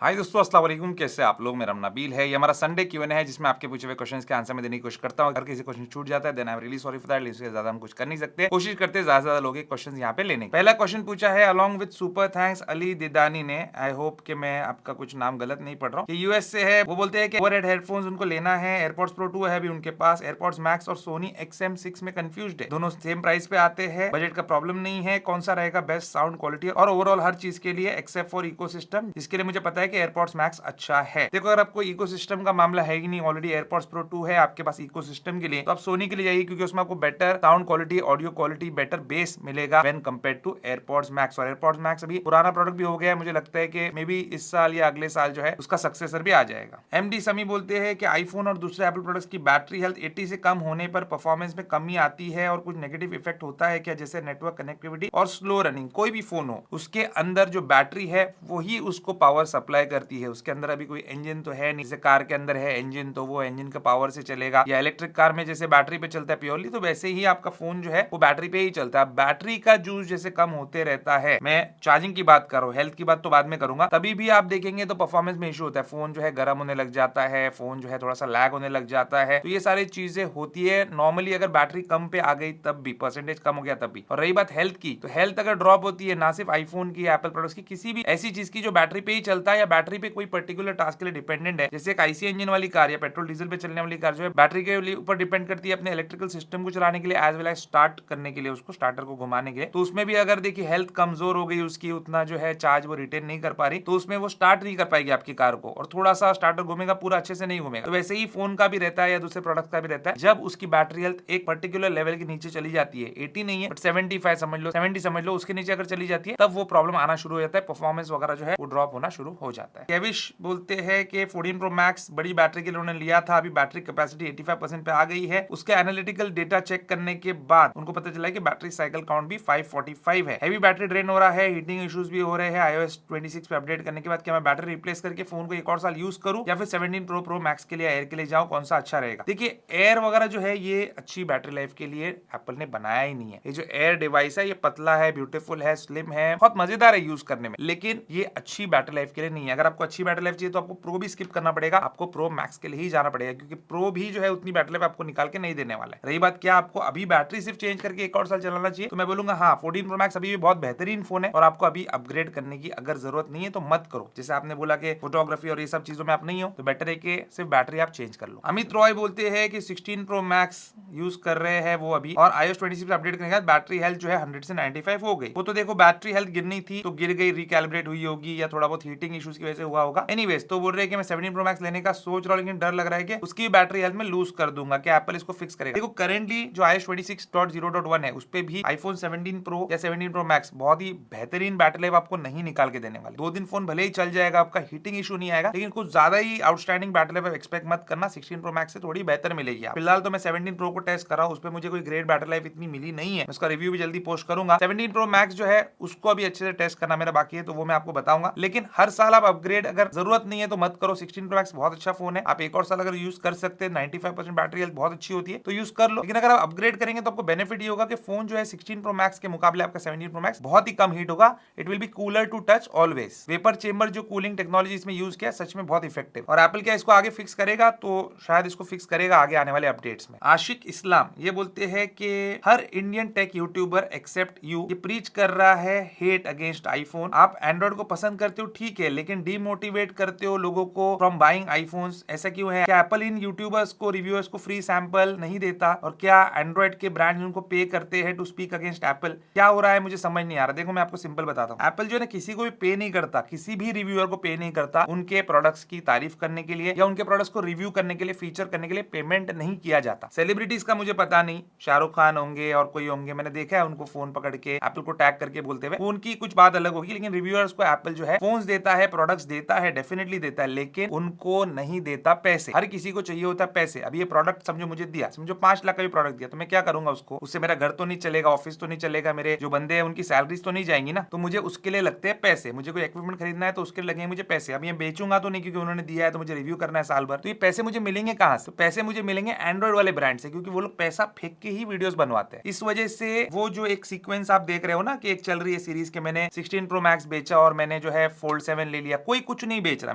हाय दोस्तों, अस्सलाम वालेकुम। कैसे आप लोग? मेरा नाम नबील है। ये हमारा संडे Q&A है जिसमें आपके पूछे हुए क्वेश्चंस के आंसर मैं देने की कोशिश करता हूँ। अगर किसी क्वेश्चन छूट जाता है then I am really sorry for that. इससे ज्यादा हम कुछ कर नहीं सकते। कोशिश करते हैं ज्यादा से ज्यादा लोगों के क्वेश्चंस यहाँ पे लेने की। पहला क्वेश्चन पूछा है along with super thanks Ali Didani ने। आई होप कि मैं आपका कुछ नाम गलत नहीं पढ़ रहा हूँ। ये यूएस से है। वो बोलते हैं कि ओवरहेड हेडफोन्स उनको लेना है। एयरपॉड्स प्रो 2 है अभी उनके पास। एयरपॉड्स मैक्स और सोनी XM6 में कंफ्यूज्ड है। दोनों सेम प्राइस पे आते हैं। बजट का प्रॉब्लम नहीं है। कौन सा रहेगा बेस्ट साउंड क्वालिटी और ओवरऑल हर चीज के लिए एक्सेप्ट फॉर इकोसिस्टम, जिसके लिए मुझे पता है कि एयरपॉड्स मैक्स अच्छा है। देखो, अगर आपको इकोसिस्टम का मामला है ही नहीं, ऑलरेडी एयरपॉड्स प्रो 2 है आपके पास इकोसिस्टम के लिए, तो आप सोनी के लिए जाइए क्योंकि उसमें आपको better sound quality, audio quality, better bass मिलेगा when compared to AirPods Max. और एयरपॉड्स मैक्स अभी पुराना प्रोडक्ट भी हो गया है। मुझे लगता है कि मे बी इस साल या अगले साल जो है उसका सक्सेसर भी आ जाएगा। एमडी समी बोलते हैं कि आईफोन और दूसरे एप्पल प्रोडक्ट्स की बैटरी हेल्थ 80 से कम होने पर परफॉर्मेंस में कमी आती है और कुछ नेगेटिव इफेक्ट होता है क्या, जैसे नेटवर्क कनेक्टिविटी और स्लो रनिंग। कोई भी फोन हो उसके अंदर जो बैटरी है वही उसको पावर सप्लाई करती है। उसके अंदर अभी कोई इंजन तो है नहीं। जैसे कार के अंदर है इंजन तो वो इंजन का पावर से चलेगा, या इलेक्ट्रिक कार में जैसे बैटरी पे चलता है प्योरली, तो वैसे ही आपका फोन जो है वो बैटरी पे ही चलता है। बैटरी का यूज जैसे कम होते रहता है, मैं चार्जिंग की बात कर रहा हूँ, हेल्थ की बात तो बाद में करूंगा, तभी भी आप देखेंगे तो परफॉर्मेंस में इशू होता है। फोन जो है गर्म होने लग जाता है, फोन जो है थोड़ा सा लैग होने लग जाता है। तो ये सारी चीजें होती है नॉर्मली अगर बैटरी कम पे आ गई तब भी, परसेंटेज कम हो गया तब भी। और रही बात हेल्थ की, तो हेल्थ अगर ड्रॉप होती है ना सिर्फ आईफोन की, एप्पल प्रोडक्ट्स की, किसी भी ऐसी चीज की जो बैटरी पे ही चलता है या बैटरी पे कोई पर्टिकुलर टास्क के लिए डिपेंडेंट है, जैसे एक आईसी इंजन वाली कार या पेट्रोल डीजल पे चलने वाली कार जो है बैटरी के ऊपर डिपेंड करती है अपने इलेक्ट्रिकल सिस्टम को चलाने के लिए एज वेल एज स्टार्ट करने के लिए, उसको स्टार्टर को घुमाने के लिए। तो उसमें भी अगर देखिए हेल्थ कमजोर हो गई उसकी, उतना जो है चार्ज वो रिटेन नहीं कर पा रही, तो उसमें वो स्टार्ट नहीं कर पाएगी आपकी कार को, और थोड़ा सा स्टार्टर घूमेगा, पूरा अच्छे से नहीं घूमेगा। तो वैसे ही फोन का भी रहता है या दूसरे प्रोडक्ट का भी रहता है, जब उसकी बैटरी हेल्थ एक पर्टिकुलर लेवल के नीचे चली जाती है, 80 नहीं है बट 75 समझ लो, 70 समझ लो, उसके नीचे अगर चली जाती है तब वो प्रॉब्लम आना शुरू हो जाता है, परफॉर्मेंस वगैरह जो है वो ड्रॉप होना शुरू हो जाता है। केविश बोलते हैं कि 14 प्रो मैक्स बड़ी बैटरी के लिए उन्होंने लिया था, अभी बैटरी कैपेसिटी 85% पे आ गई है। उसके एनालिटिकल डेटा चेक करने के बाद उनको पता चला कि बैटरी साइकिल काउंट भी 545 है। हेवी बैटरी ड्रेन हो रहा है, हीटिंग इश्यूज भी हो रहे हैं। iOS 26 पे अपडेट करने के बाद क्या मैं बैटरी रिप्लेस करके फोन को एक और साल यूज करूं या फिर 17 प्रो मैक्स के लिए एयर के लिए जाऊं, कौन सा अच्छा रहेगा? देखिए, एयर वगैरह जो है ये अच्छी बैटरी लाइफ के लिए एप्पल ने बनाया ही नहीं है। ये जो एयर डिवाइस है ये पतला है, ब्यूटीफुल है, स्लिम है, बहुत मजेदार है यूज करने में, लेकिन ये अच्छी बैटरी लाइफ के लिए नहीं है। अगर आपको अच्छी बैटरी लाइफ चाहिए तो आपको प्रो भी स्किप करना पड़ेगा, आपको प्रो मैक्स के लिए ही जाना पड़ेगा, क्योंकि प्रो भी जो है उतनी बैटरी लाइफ आपको निकाल के नहीं देने वाला है। रही बात क्या आपको अभी बैटरी सिर्फ चेंज करके एक और साल चलाना चाहिए, तो मैं बोलूंगा हाँ 14 प्रो मैक्स अभी भी बहुत बेहतरीन फोन है और आपको अभी अपग्रेड करने की अगर जरूरत नहीं है तो मत करो। जैसे आपने बोला कि फोटोग्राफी और ये सब चीजों में आप नहीं हो, तो बेटर है कि सिर्फ बैटरी आप चेंज कर लो। अमित रॉय बोलते हैं कि 16 प्रो मैक्स यूज कर रहे हैं वो अभी, और iOS 26 अपडेट करने के बाद बैटरी हेल्थ जो है 100 से 95 हो गई। वो तो देखो बैटरी हेल्थ गिरनी थी तो गिर गई, रिकैलिब्रेट हुई होगी या थोड़ा बहुत हीटिंग इश्यूज की वजह से हुआ होगा। एनीवेज, तो बोल रहे हैं कि मैं 17 प्रो मैक्स लेने का सोच रहा हूं, लेकिन डर लग रहा है कि उसकी बैटरी हेल्थ में लूज कर दूंगा, कि एप्पल इसको फिक्स करेगा। देखो करेंटली जो iOS 26.0.1 है उस पे भी आईफोन 17 प्रो या 17 प्रो मैक्स बहुत ही बेहतरीन बैटरी लाइफ आपको नहीं निकाल के देने वाले। 2 दिन फोन भले ही चल जाएगा, आपका हीटिंग इशू नहीं आएगा, लेकिन कुछ ज्यादा ही आउटस्टैंडिंग बैटरी लाइफ एक्सपेक्ट मत करना। 16 प्रो मैक्स से थोड़ी बेहतर मिलेगी। फिलहाल तो मैं 17 प्रो को टेस्ट कर रहा हूं, उस पर मुझे कोई ग्रेट बैटरी लाइफ इतनी मिली नहीं है। उसका रिव्यू भी जल्दी पोस्ट करूंगा। 17 प्रो मैक्स जो है उसको अभी अच्छे से टेस्ट करना मेरा बाकी है, तो वो मैं आपको बताऊंगा। लेकिन हर साल आप अपग्रेड अगर जरूरत नहीं है तो मत करो। 16 प्रो मैक्स बहुत अच्छा फोन है, आप एक और साल अगर यूज कर सकते हैं, 95% बैटरी हेल्थ बहुत अच्छी होती है, तो यूज कर लो। लेकिन अगर आप अपग्रेड करेंगे तो आपको बेनिफिट ये होगा कि फोन जो है 16 प्रो मैक्स के मुकाबले आपका 17 प्रो मैक्स बहुत ही कम हीट होगा। It will be cooler to touch always. Vapour chamber जो कूलिंग टेक्नोलॉजी इसमें यूज किया सच में बहुत इफेक्टिव, और एप्पल क्या इसको आगे फिक्स करेगा, तो शायद इसको फिक्स करेगा आगे आने वाले अपडेट्स में। आशिक इस्लाम ये बोलते हैं कि हर Indian tech YouTuber except you ये प्रीच कर रहा है हेट अगेंस्ट आईफोन। आप एंड्रॉइड को पसंद करते हो ठीक है, लेकिन डीमोटिवेट करते हो लोगों को फ्रॉम बाइंग आईफोन्स, ऐसा क्यों है? क्या एप्पल इन यूट्यूबर्स को, रिव्यूअर्स को फ्री सैंपल नहीं देता? और क्या एंड्रॉइड के ब्रांड उनको पे करते हैं टू स्पीक अगेंस्ट एप्पल? क्या हो रहा है मुझे समझ नहीं आ रहा। देखो मैं आपको सिंपल बताता हूँ, एप्पल जो है ना किसी को भी पे नहीं करता, किसी भी रिव्यूअर को पे नहीं करता उनके प्रोडक्ट्स की तारीफ करने के लिए या उनके प्रोडक्ट्स को रिव्यू करने के लिए, फीचर करने के लिए पेमेंट नहीं किया जाता। सेलिब्रिटीज का मुझे पता नहीं, शाहरुख खान होंगे और कोई होंगे, मैंने देखा है उनको फोन पकड़ के एप्पल को टैग करके बोलते हुए, उनकी कुछ बात अलग होगी, लेकिन रिव्यूअर्स को एप्पल जो है फोन्स देता है, प्रोडक्ट्स देता है, डेफिनेटली देता है, लेकिन उनको नहीं देता पैसे। हर किसी को चाहिए होता है पैसे। अभी ये प्रोडक्ट समझो मुझे दिया, समझो 5 लाख का भी प्रोडक्ट दिया, तो मैं क्या करूंगा उसको? उससे मेरा घर तो नहीं चलेगा, ऑफिस तो नहीं चलेगा, मेरे जो बंदे हैं उनकी सैलरीज तो नहीं जाएंगी ना, तो मुझे उसके लिए लगते हैं पैसे। मुझे कोई इक्विपमेंट खरीदना है तो उसके लिए लगेंगे मुझे पैसे। अब ये बेचूंगा तो नहीं, क्योंकि उन्होंने दिया है तो मुझे रिव्यू करना है साल भर, तो ये पैसे मुझे मिलेंगे कहां से? पैसे मुझे मिलेंगे एंड्रॉइड वाले ब्रांड से, क्योंकि वो लोग पैसा फेंक के ही वीडियोस बनवाते हैं। इस वजह से वो जो एक सीक्वेंस आप देख रहे हो ना कि एक चल रही है सीरीज के, मैंने 16 प्रो मैक्स बेचा और मैंने जो है फोल्ड 7 ले लिया, लिया, कोई कुछ नहीं बेच रहा,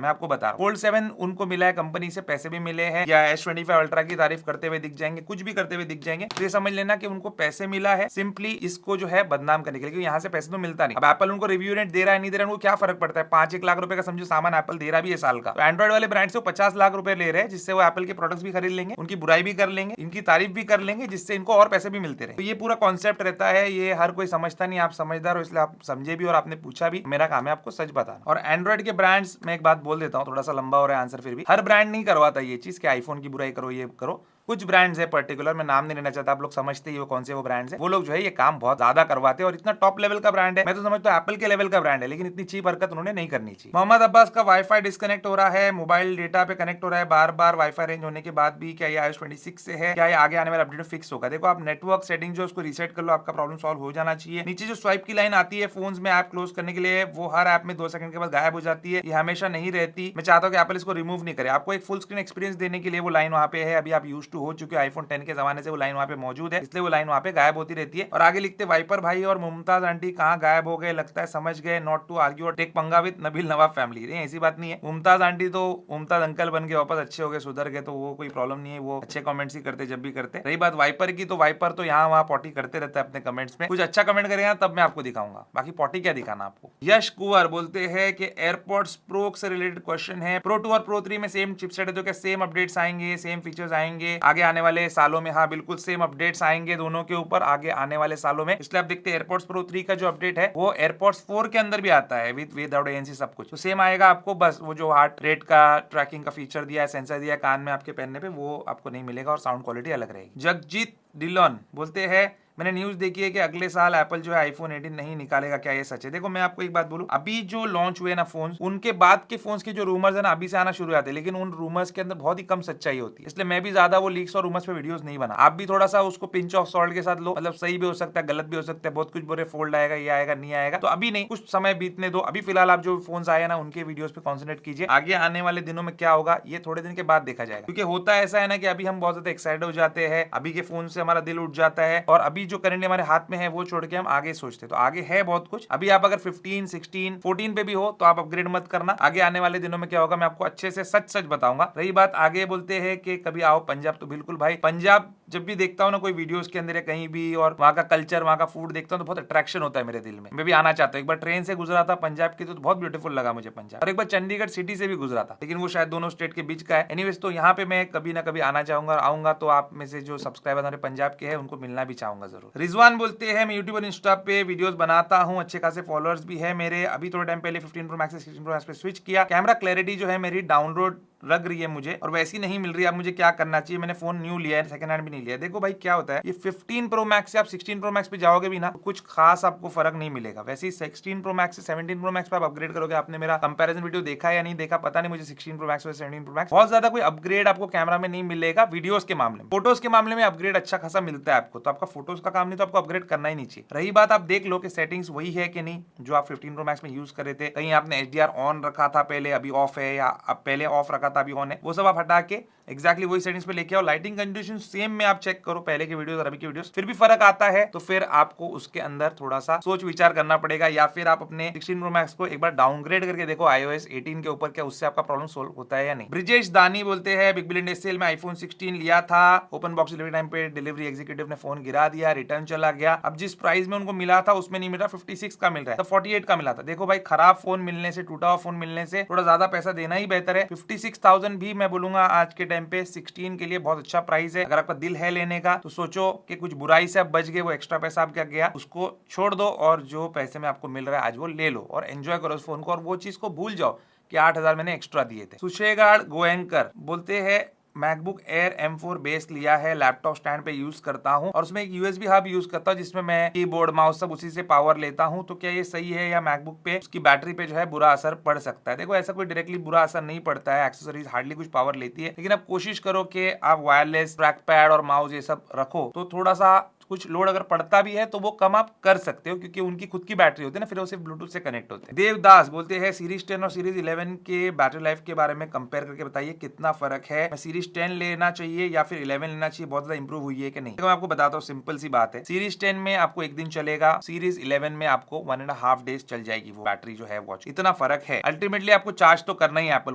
मैं आपको बता रहा हूँ। फोल्ड 7 उनको मिला है कंपनी से, पैसे भी मिले हैं, या S25 अल्ट्रा की तारीफ करते हुए दिख जाएंगे, कुछ भी करते हुए दिख जाएंगे, तो ये समझ लेना कि उनको पैसे मिला है सिंपली इसको जो है बदनाम करने के लिए, क्योंकि यहाँ से पैसे तो मिलता नहीं। अब एप्पल उनको रिव्यू रेट दे रहा है नहीं दे रहा है, उनको क्या फर्क पड़ता है, 5-1 लाख रुपए का समझो सामान एप्पल दे रहा भी है साल का, तो एंड्रॉइड वाले ब्रांड से वो 50 लाख रुपए ले रहे हैं, जिससे वो एप्पल के प्रोडक्ट्स भी खरीद लेंगे, उनकी बुराई भी कर लेंगे, इनकी तारीफ भी कर लेंगे, जिससे इनको और पैसे भी मिलते रहे। तो ये पूरा कॉन्सेप्ट रहता है, ये हर कोई समझता नहीं, आप समझदार हो इसलिए आप समझे भी और आपने पूछा भी, मेरा काम है आपको सच बताना। और एंड्रॉइड के ब्रांड्स में एक बात बोल देता हूँ, थोड़ा सा लंबा हो रहा है आंसर, फिर भी हर ब्रांड नहीं करवाता ये चीज कि आईफोन की बुराई करो, ये करो। कुछ ब्रांड्स है पर्टिकुलर, मैं नाम नहीं लेना चाहता, आप लोग समझते ही हो कौन से वो ब्रांड्स है, वो लोग जो है ये काम बहुत ज्यादा करवाते हैं और इतना टॉप लेवल का ब्रांड है, मैं तो समझता हूँ एप्पल के लेवल का ब्रांड है, लेकिन इतनी चीप हरकत उन्होंने नहीं करनी चाहिए। मोहम्मद अब्बास का वाईफाई डिस्कनेक्ट हो रहा है, मोबाइल डेटा पे कनेक्ट हो रहा है बार बार, वाईफाई रेंज होने के बाद भी, क्या ये iOS 26 से है, क्या ये आगे आने वाले अपडेट में फिक्स होगा? देखो आप नेटवर्क सेटिंग जो उसको रीसेट कर लो, आपका प्रॉब्लम सॉल्व हो जाना चाहिए। नीचे जो स्वाइप की लाइन आती है फोन्स में ऐप क्लोज करने के लिए, वो हर ऐप में 2 सेकंड के बाद गायब हो जाती है, ये हमेशा नहीं रहती। मैं चाहता हूँ कि एप्पल इसको रिमूव नहीं करे, आपको एक फुल स्क्रीन एक्सपीरियंस देने के लिए वो लाइन वहाँ पे है, अभी आप यूज टू हो चुके आईफोन 10 के जमाने से वो लाइन वहाँ पे मौजूद है, इसलिए वो लाइन वहाँ पे गायब होती रहती है। और आगे लिखते वाइपर भाई और मुमताज आंटी कहाँ गायब हो गए, लगता है समझ गए, नॉट टू आर्ग्यू और टेक पंगा विद नबील नवाब फैमिली। ऐसी बात नहीं है, मुमताज आंटी तो मुमताज अंकल बन के वापस अच्छे हो गए, सुधर गए, तो वो कोई प्रॉब्लम नहीं है, वो अच्छे कमेंट्स ही करते जब भी करते। रही बात वाइपर की, तो वाइपर तो यहाँ वहाँ पॉटी करते रहता है अपने कमेंट्स में, कुछ अच्छा कमेंट करेगा तब मैं आपको दिखाऊंगा, बाकी पॉटी क्या दिखाना आपको। यश कुंवर बोलते हैं कि एयरपोर्ट्स प्रो से रिलेटेड क्वेश्चन है, प्रो 2 और प्रो 3 में सेम चिपसेट है, तो क्या सेम अपडेट्स आएंगे, सेम फीचर्स आएंगे आगे आने वाले सालों में? हाँ बिल्कुल सेम अपडेट्स आएंगे दोनों के ऊपर आगे आने वाले सालों में, इसलिए आप देखते हैं एयरपोर्ट्स प्रो 3 का जो अपडेट है वो एयरपोर्ट्स 4 के अंदर भी आता है विदाउट ANC सब कुछ, तो सेम आएगा आपको, बस वो जो हार्ट रेट का ट्रैकिंग का फीचर दिया है, सेंसर दिया है कान में आपके पहनने पे, वो आपको नहीं मिलेगा और साउंड क्वालिटी अलग रहेगी। जगजीत डिलॉन बोलते हैं मैंने न्यूज देखी है कि अगले साल एप्पल जो है आईफोन 18 नहीं निकालेगा, क्या ये सच है? देखो मैं आपको एक बात बोलूं, अभी जो लॉन्च हुए ना फोन्स, उनके बाद के फोन्स के जो रूमर्स है ना अभी से आना शुरू होते हैं, लेकिन उन रूमर्स के अंदर बहुत ही कम सच्चाई होती है, इसलिए मैं भी ज्यादा वो लीक्स और रूमर्स पे वीडियोस नहीं बना। आप भी थोड़ा सा उसको पिंच ऑफ सॉल्ट के साथ लो, मतलब सही भी हो सकता है, गलत भी हो सकता है, बहुत कुछ बोले फोल्ड आएगा, ये आएगा, नहीं आएगा, तो अभी नहीं, कुछ समय बीतने दो। अभी फिलहाल आप जो फोन आए ना उनके वीडियोस पे कॉन्सेंट्रेट कीजिए, आगे आने वाले दिनों में क्या होगा ये थोड़े दिन के बाद देखा जाएगा, क्योंकि होता ऐसा है ना कि अभी हम बहुत ज्यादा एक्साइटेड हो जाते हैं, अभी के फोन से हमारा दिल उठ जाता है, और अभी जो करंटली हमारे हाथ में है वो छोड़ के हम आगे सोचते, तो आगे है बहुत कुछ। अभी आप अगर 15, 16, 14 पे भी हो तो आप अपग्रेड मत करना, आगे आने वाले दिनों में क्या होगा मैं आपको अच्छे से सच सच बताऊंगा। रही बात आगे बोलते हैं कि कभी आओ पंजाब, तो बिल्कुल भाई, पंजाब जब भी देखता हूँ ना कोई वीडियोस के अंदर या कहीं भी, और वहाँ का कल्चर वहाँ का फूड देखता हूँ तो बहुत अट्रैक्शन होता है मेरे दिल में, मैं भी आना चाहता हूँ। एक बार ट्रेन से गुजरा था पंजाब की, तो बहुत ब्यूटीफुल लगा मुझे पंजाब, और एक बार चंडीगढ़ सिटी से भी गुजरा था, लेकिन वो शायद दोनों स्टेट के बीच का है। एनीवेज तो यहाँ पे मैं कभी ना कभी आना चाहूंगा, आऊंगा तो आप में से जो सब्सक्राइबर हमारे पंजाब के हैं उनको मिलना भी चाहूंगा जरूर। रिजवान बोलते हैं मैं यूट्यूब और इंस्टा पे वीडियोस बनाता हूँ, अच्छे खासे फॉलोअर्स भी है मेरे, अभी थोड़े टाइम पहले 15 प्रो मैक्स से 16 प्रो मैक्स पे स्विच किया, कैमरा क्लैरिटी जो है मेरी डाउनलोड लग रही है मुझे और वैसी नहीं मिल रही है, अब मुझे क्या करना चाहिए? मैंने फोन न्यू लिया है, सेकंड हैंड भी नहीं लिया। देखो भाई क्या होता है, ये 15 प्रो मैक्स से आप 16 प्रो मैक्स पे जाओगे भी ना तो कुछ खास आपको फर्क नहीं मिलेगा। वैसे ही 16 प्रो मैक्स से 17 प्रो मैक्स पे आप अपग्रेड करोगे, आपने मेरा कंपैरिजन वीडियो देखा है या नहीं देखा पता नहीं मुझे, 16 प्रो मैक्स और 17 प्रो मैक्स बहुत ज्यादा कोई अपग्रेड आपको कैमरा में नहीं मिलेगा। वीडियोस के मामले में, फोटोज के मामले में अपग्रेड अच्छा खासा मिलता है आपको, तो आपका फोटोज का काम नहीं तो आपको अपग्रेड करना ही नहीं चाहिए। रही बात आप देख लो कि सेटिंग्स वही है कि नहीं जो आप 15 प्रो मैक्स में यूज कर रहे थे, कहीं आपने HDR ऑन रखा था पहले अभी ऑफ है, या अब पहले ऑफ रखा था अभी ऑन है, वो सब आप हटा के एक्जैक्टली वही सेटिंग्स पे लेके आओ। लाइटिंग कंडीशन सेम में आप चेक करो पहले के वीडियोस और अभी के वीडियोस, फिर भी फर्क आता है तो फिर आपको उसके अंदर थोड़ा सा सोच विचार करना पड़ेगा, या फिर आप अपने 16 प्रो मैक्स को एक बार डाउनग्रेड करके देखो iOS 18 के ऊपर, क्या उससे आपका प्रॉब्लम सोल्व होता है या नहीं। ब्रिजेश दानी बोलते हैं बिग बिलियन डे सेल में आईफोन 16 लिया था, ओपन बॉक्स डिलीवरी टाइम पे डिलीवरी एग्जीक्यूटिव ने फोन गिरा दिया, रिटर्न चला गया, अब जिस प्राइस में उनको मिला था उसमें नहीं मिल रहा, 56 का मिल रहा है, तो 48 का मिला था। देखो भाई खराब फोन मिलने से, टूटा हुआ फोन मिलने से थोड़ा ज्यादा पैसा देना ही बेहतर है। 56,000 भी मैं बोलूंगा आज के टाइम पे 16 के लिए बहुत अच्छा प्राइस है। अगर आपका दिल है लेने का तो सोचो कि कुछ बुराई से आप बच गए, वो एक्स्ट्रा पैसा आप क्या गया उसको छोड़ दो, और जो पैसे में आपको मिल रहा है आज वो ले लो और एंजॉय करो उस फोन को, और वो चीज को भूल जाओ कि 8,000 मैंने एक्स्ट्रा दिए थे। सुशेगाड़ गोयंकर बोलते हैं मैकबुक एयर M4 बेस लिया है, लैपटॉप स्टैंड पे यूज करता हूं और उसमें एक USB हब यूज करता हूं जिसमें मैं कीबोर्ड माउस सब उसी से पावर लेता हूं, तो क्या ये सही है या मैकबुक पे उसकी बैटरी पे जो है बुरा असर पड़ सकता है? देखो ऐसा कोई डायरेक्टली बुरा असर नहीं पड़ता है, एक्सेसरीज हार्डली कुछ पावर लेती है, लेकिन आप कोशिश करो कि आप वायरलेस ट्रैक पैड और माउस ये सब रखो, तो थोड़ा सा कुछ लोड अगर पड़ता भी है तो वो कम आप कर सकते हो, क्योंकि उनकी खुद की बैटरी होती है ना, फिर वो सिर्फ ब्लूटूथ से कनेक्ट होते हैं। देवदास बोलते हैं सीरीज 10 और सीरीज 11 के बैटरी लाइफ के बारे में कंपेयर करके बताइए कितना फर्क है, मैं सीरीज 10 लेना चाहिए या फिर 11 लेना चाहिए, बहुत ज्यादा इंप्रूव हुई है कि नहीं। तो मैं आपको बताता हूँ, सिंपल सी बात है, सीरीज 10 में आपको एक दिन चलेगा, सीरीज 11 में आपको 1.5 डेज चल जाएगी वो बैटरी जो है वॉच, इतना फर्क है। अल्टीमेटली आपको चार्ज तो करना ही है एप्पल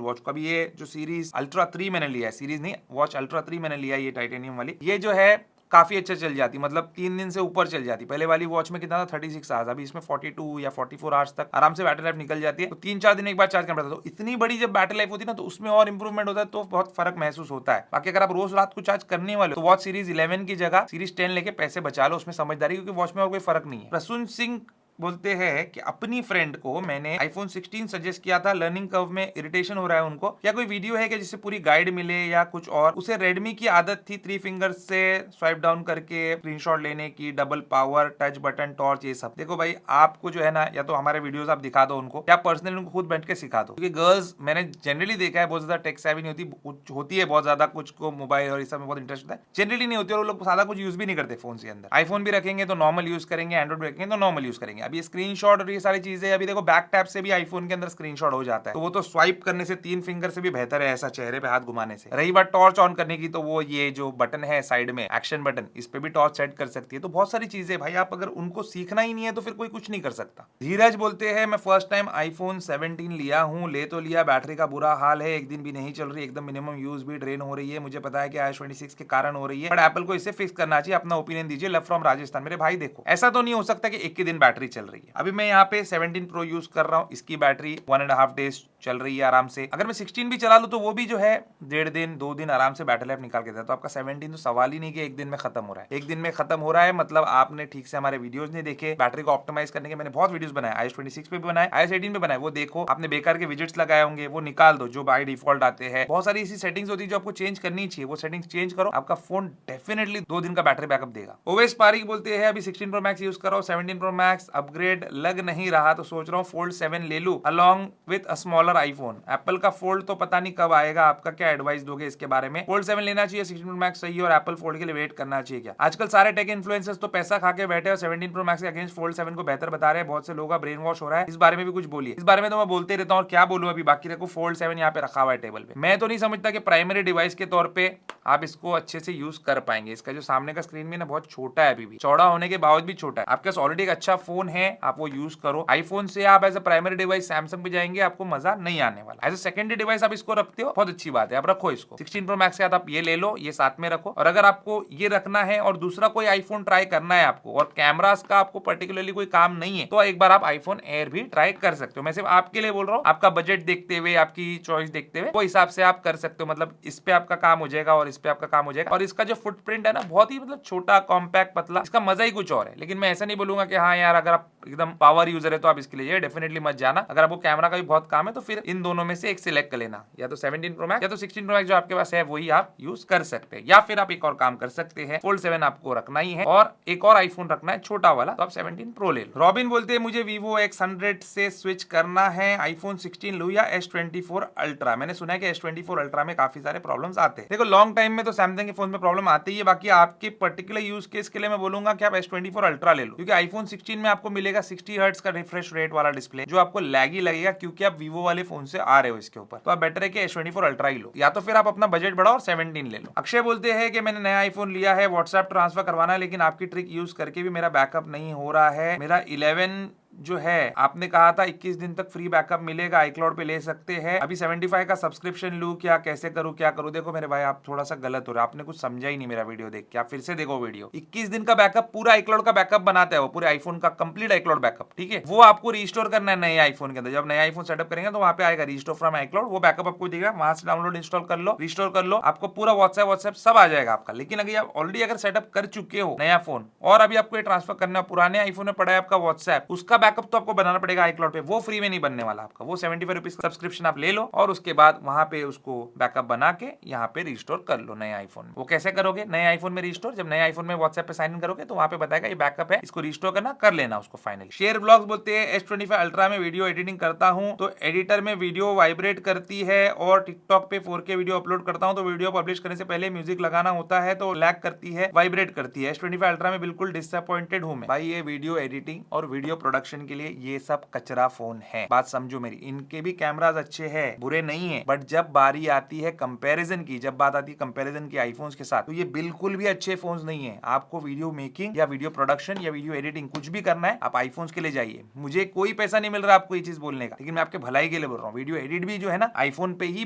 वॉच को। अभी ये जो सीरीज अल्ट्रा 3 मैंने लिया है, सीरीज नहीं, वॉच अल्ट्रा 3 मैंने लिया है, ये टाइटेनियम वाली, ये जो है काफी अच्छा चल जाती, मतलब 3 दिन से ऊपर चल जाती। पहले वाली वॉच में कितना था, 36 आवर्स, अभी इसमें 42 या 44 आवर्स तक आराम से बैटरी लाइफ निकल जाती है। तो 3-4 दिन एक बार चार्ज करना पड़ता है। तो इतनी बड़ी जब बैटरी लाइफ होती है ना, तो उसमें और इंप्रूवमेंट होता है, तो बहुत फर्क महसूस होता है। बाकी अगर आप रोज रात को चार्ज करने वाले हो तो वॉच सीरीज 11 की जगह सीरीज 10 लेके पैसे बचा लो, उसमें समझदारी, क्योंकि वॉच में और कोई फर्क नहीं है। प्रसून सिंह बोलते हैं कि अपनी फ्रेंड को मैंने आईफोन 16 सजेस्ट किया था, लर्निंग कर्व में इरिटेशन हो रहा है उनको, क्या कोई वीडियो है कि जिससे पूरी गाइड मिले या कुछ और। उसे रेडमी की आदत थी 3 फिंगर से स्वाइप डाउन करके स्क्रीनशॉट लेने की, double power, touch button, torch, ये सब। देखो भाई, आपको जो है ना, या तो हमारे वीडियोस आप दिखा दो उनको, या पर्सनली उनको खुद बैठ के सिखा दो, क्योंकि गर्ल्स मैंने जनरली देखा है बहुत ज्यादा टेक सेवी नहीं होती है बहुत ज्यादा, कुछ को मोबाइल और इस सब में बहुत इंटरेस्ट होता है, जनरली नहीं होती, और लोग सादा कुछ यूज भी नहीं करते फोन के अंदर। आईफोन भी रखेंगे तो नॉर्मल यूज करेंगे, एंड्रॉइड भी रखेंगे तो नॉर्मल यूज करेंगे। अभी स्क्रीनशॉट और ये सारी चीजें, अभी देखो बैक टैप से भी आईफोन के अंदर स्क्रीनशॉट हो जाता है, तो वो तो स्वाइप करने से 3 फिंगर से भी बेहतर है, ऐसा चेहरे पे हाथ घुमाने से। रही बात टॉर्च ऑन करने की, तो वो ये जो बटन है साइड में, एक्शन बटन, इस पे भी टॉर्च सेट कर सकती है। तो बहुत सारी चीजें भाई, आप अगर उनको सीखना ही नहीं है तो फिर कोई कुछ नहीं कर सकता। धीरज बोलते हैं मैं फर्स्ट टाइम आईफोन 17 लिया हूँ, ले तो लिया, बैटरी का बुरा हाल है, एक दिन भी नहीं चल रही, एकदम मिनिमम यूज भी ड्रेन हो रही है। मुझे पता है कि iOS 26 के कारण हो रही है, बट एप्पल को इसे फिक्स करना चाहिए। अपना ओपिनियन दीजिए। Love from Rajasthan. मेरे भाई देखो, ऐसा तो नहीं हो सकता कि एक ही दिन बैटरी चल रही है। अभी मैं यहाँ पे 17 प्रो यूज कर रहा हूँ, इसकी बैटरी 1.5 डेज चल रही है आराम से। अगर मैं 16 भी चला लूं तो वो भी जो है 1.5 दिन 2 दिन आराम से बैटरी लाइफ निकाल के देता है। तो आपका 17 तो सवाल ही नहीं कि एक दिन में खत्म हो रहा है। एक दिन में खत्म हो रहा है मतलब आपने ठीक से हमारे वीडियोस नहीं देखे। बैटरी को ऑप्टिमाइज करने के मैंने बहुत वीडियोस बनाए, iOS 26 पे भी बनाए, iOS 18 पे बनाए, वो देखो। आपने बेकार के विजेट्स लगाए होंगे, वो निकाल दो जो बाय डिफॉल्ट आते हैं। बहुत सारी ऐसी सेटिंग्स होती है जो आपको चेंज करनी चाहिए, वो सेटिंग्स चेंज करो, आपका फोन डेफिनेटली 2 दिन का बैटरी बैकअप देगा। ओवेस पारिक बोलते हैं अभी 16 प्रो मैक्स यूज कर रहा हूं, 17 प्रो मैक्स अपग्रेड लग नहीं रहा, तो सोच रहा हूं फोल्ड 7 ले लूं along with a smaller iPhone. Apple का फोल्ड तो पता नहीं कब आएगा, आपका क्या एडवाइस दोगे इसके बारे में? फोल्ड 7 लेना चाहिए, 16 प्रो मैक्स सही है, और एप्पल फोल्ड के लिए वेट करना चाहिए क्या? आजकल सारे टेक इन्फ्लुएंसर्स तो पैसा खा के बैठे और 17 प्रो मैक्स के अगेंस्ट फोल्ड 7 को बेहतर बता रहे हैं। बहुत से लोगों का ब्रेन वॉश हो रहा है, इस बारे में भी कुछ बोलिए। इस बारे में तो मैं बोलते रहता हूँ, क्या बोलूं अभी, बाकी देखो फोल्ड 7 यहाँ पे रखा हुआ है टेबल पे। मैं तो नहीं समझता कि प्राइमरी डिवाइस के तौर पे आप इसको अच्छे से यूज कर पाएंगे। इसका जो सामने का स्क्रीन भी ना बहुत छोटा है, अभी भी चौड़ा होने के बावजूद भी छोटा है। आपके पास ऑलरेडी एक अच्छा फोन है, आप वो यूज करो। आईफोन से आप as a primary device Samsung पे जाएंगे, आपको मजा नहीं आने वाला। एज अ सेकेंडरी डिवाइस आप इसको रखते हो, बहुत अच्छी बात है, आप रखो इसको। 16 प्रो मैक्स के साथ आप ये ले लो, ये साथ में रखो। और अगर आपको ये रखना है और दूसरा कोई आईफोन ट्राई करना है आपको, और कैमरास का आपको पर्टिकुलरली कोई काम नहीं है, तो एक बार आप आईफोन एयर भी ट्राई कर सकते हो। मैं सिर्फ आपके लिए बोल रहा हूँ, आपका बजट देखते हुए, आपकी चॉइस देखते हुए, वो हिसाब से आप कर सकते हो। मतलब इस पे आपका काम हो जाएगा और इस पे आपका काम हो जाएगा। और इसका जो फुटप्रिंट है ना, बहुत ही मतलब छोटा, कॉम्पैक्ट, पतला, इसका मजा ही कुछ और है। लेकिन मैं ऐसा नहीं बोलूंगा कि हाँ यार, अगर आप एकदम पावर यूजर है तो आप इसके लिए डेफिनेटली मत जाना। अगर आपको कैमरा का भी बहुत काम है तो फिर इन दोनों में से एक सिलेक्ट कर लेना, या तो 17 प्रो मैक्स या तो 16 प्रो मैक्स जो आपके पास है वही आप यूज कर सकते हैं। या फिर आप एक और काम कर सकते हैं, फोल्ड 7 आपको रखना ही है और एक और आईफोन रखना है छोटा वाला, तो आप 17 प्रो ले लो। रॉबिन बोलते हैं मुझे Vivo X100 से स्विच करना है, आईफोन 16 लूं या S24 अल्ट्रा? मैंने सुना है कि S24 अल्ट्रा में काफी सारे प्रॉब्लम्स आते हैं। देखो लॉन्ग टाइम में तो सैमसंग के फोन में प्रॉब्लम आती है, बाकी आपके पर्टिकुलर यूज केस के लिए मैं बोलूंगा कि आप S24 अल्ट्रा ले लो, क्योंकि आईफोन 16 में आपको मिलेगा 60 हर्ट्ज का रिफ्रेश रेट वाला डिस्प्ले, जो आपको लैगी लगेगा क्योंकि आप Vivo वाले फोन से आ रहे हो इसके ऊपर। तो आप बेटर है कि S24 अल्ट्रा ही लो, या तो फिर आप अपना बजट बढ़ाओ और 17 ले लो। अक्षय बोलते हैं कि मैंने नया आईफोन लिया है, व्हाट्सएप ट्रांसफर करवाना है, लेकिन आपकी ट्रिक यूज करके भी मेरा बैकअप नहीं हो रहा है। मेरा 11 जो है, आपने कहा था 21 दिन तक फ्री बैकअप मिलेगा, iCloud पे ले सकते हैं। अभी 75 का सब्सक्रिप्शन लूं क्या, कैसे करूं, क्या करूं? देखो मेरे भाई, आप थोड़ा सा गलत हो रहे, आपने कुछ समझा ही नहीं मेरा वीडियो देख के। आप फिर से देखो वीडियो। 21 दिन का बैकअप पूरा iCloud का बैकअप बनाता है वो, पूरे आईफोन का कंप्लीट iCloud बैकअप, ठीक है? वो आपको रिस्टोर करना है नए आईफोन के अंदर। जब नया आईफोन सेटअप करेंगे तो वहां पे आएगा रिस्टोर फ्रॉम iCloud, वो बैकअप आपको देगा, वहां से डाउनलोड इंस्टॉल कर लो, रिस्टोर कर लो, आपको पूरा व्हाट्सएप सब आ जाएगा आपका। लेकिन अगर आप ऑलरेडी अगर सेटअप कर चुके हो नया फोन और अभी आपको ये ट्रांसफर करना, पुराने आईफोन में पड़ा है आपका व्हाट्सएप, उसका बैकअप तो आपको बनाना पड़ेगा iCloud पे, वो फ्री में नहीं बनने वाला आपका, वो 75 रुपीज का सब्सक्रिप्शन आप ले लो और उसके बाद वहां पे उसको बैकअप बना के यहाँ पे रिस्टोर कर लो नए आईफोन में। वो कैसे करोगे नए आईफोन में रिस्टोर? जब नए आईफोन में व्हाट्सएप पे साइन इन करोगे तो वहां पे बताएगा ये बैकअप है, इसको रिस्टोर करना, कर लेना उसको फाइनली। शेयर ब्लॉग्स बोलते हैं S25 अल्ट्रा में वीडियो एडिटिंग करता हूँ तो एडिटर में वीडियो वाइब्रेट करती है और टिकटॉक पे 4K वीडियो अपलोड करता हूँ तो वीडियो पब्लिश करने से पहले म्यूजिक लगाना होता है तो लैग करती है, वाइब्रेट करती है। S25 अल्ट्रा में बिल्कुल डिसअपॉइंटेड हूँ मैं भाई। ये वीडियो एडिटिंग और वीडियो प्रोडक्शन के लिए ये सब कचरा फोन है, बात समझो मेरी। इनके भी कैमराज अच्छे हैं, बुरे नहीं है, बट जब बारी आती है कंपैरिजन की, जब बात आती है कंपैरिजन की आईफोन्स के साथ, तो ये बिल्कुल भी अच्छे फोन्स नहीं है। आपको वीडियो मेकिंग या वीडियो प्रोडक्शन या वीडियो एडिटिंग कुछ भी करना है, आप आईफोन्स के लिए जाइए। मुझे कोई पैसा नहीं मिल रहा आपको ये चीज बोलने का, लेकिन मैं आपके भलाई के लिए बोल रहा हूँ। वीडियो एडिट भी जो है ना आईफोन पे ही